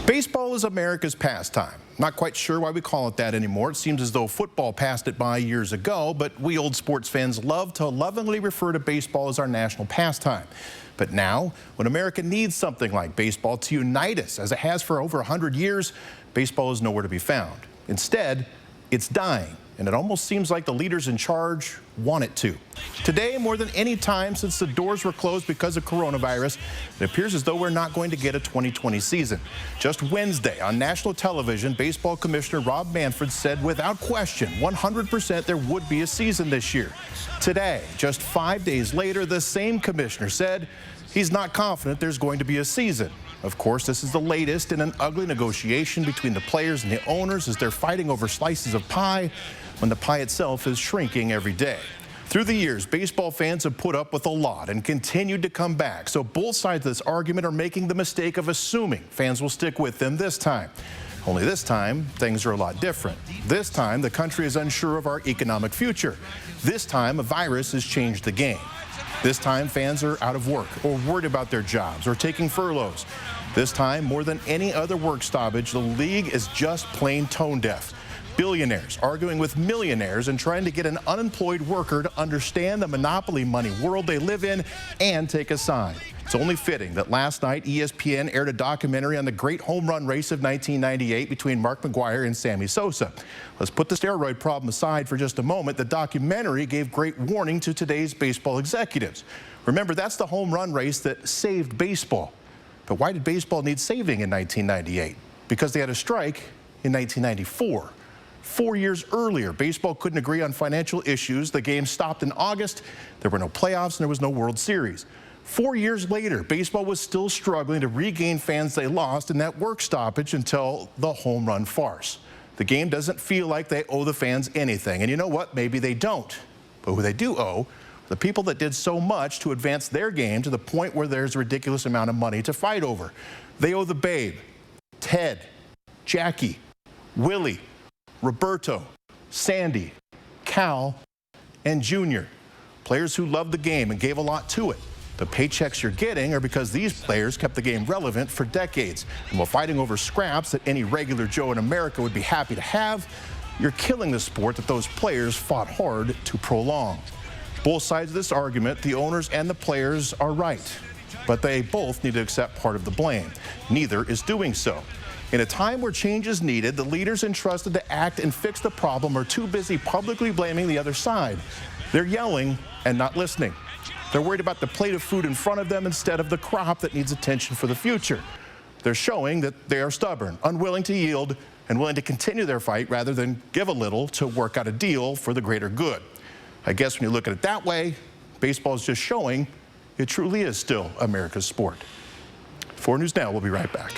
Baseball is America's pastime. Not quite sure why we call it that anymore. It seems as though football passed it by years ago, but we old sports fans love to lovingly refer to baseball as our national pastime. But now, when America needs something like baseball to unite us, as it has for over 100 years, baseball is nowhere to be found. Instead, it's dying, and it almost seems like the leaders in charge want it to. Today, more than any time since the doors were closed because of coronavirus, it appears as though we're not going to get a 2020 season. Just Wednesday on national television, Baseball Commissioner Rob Manfred said without question, 100% there would be a season this year. Today, just 5 days later, the same commissioner said he's not confident there's going to be a season. Of course, this is the latest in an ugly negotiation between the players and the owners as they're fighting over slices of pie when the pie itself is shrinking every day. Through the years, baseball fans have put up with a lot and continued to come back. So both sides of this argument are making the mistake of assuming fans will stick with them this time. Only this time, things are a lot different. This time, the country is unsure of our economic future. This time, a virus has changed the game. This time, fans are out of work or worried about their jobs or taking furloughs. This time, more than any other work stoppage, the league is just plain tone deaf. Billionaires arguing with millionaires and trying to get an unemployed worker to understand the monopoly money world they live in and take a side. It's only fitting that last night ESPN aired a documentary on the great home run race of 1998 between Mark McGwire and Sammy Sosa. Let's put the steroid problem aside for just a moment. The documentary gave great warning to today's baseball executives. Remember, that's the home run race that saved baseball. But why did baseball need saving in 1998? Because they had a strike in 1994. 4 years earlier, baseball couldn't agree on financial issues. The game stopped in August. There were no playoffs and there was no World Series. 4 years later, baseball was still struggling to regain fans they lost in that work stoppage until the home run farce. The game doesn't feel like they owe the fans anything. And you know what? Maybe they don't. But who they do owe, the people that did so much to advance their game to the point where there's a ridiculous amount of money to fight over. They owe the Babe, Ted, Jackie, Willie, Roberto, Sandy, Cal, and Junior. Players who loved the game and gave a lot to it. The paychecks you're getting are because these players kept the game relevant for decades. And while fighting over scraps that any regular Joe in America would be happy to have, you're killing the sport that those players fought hard to prolong. Both sides of this argument, the owners and the players, are right. But they both need to accept part of the blame. Neither is doing so. In a time where change is needed, the leaders entrusted to act and fix the problem are too busy publicly blaming the other side. They're yelling and not listening. They're worried about the plate of food in front of them instead of the crop that needs attention for the future. They're showing that they are stubborn, unwilling to yield, and willing to continue their fight rather than give a little to work out a deal for the greater good. I guess when you look at it that way, baseball is just showing it truly is still America's sport. 4 News Now, we'll be right back.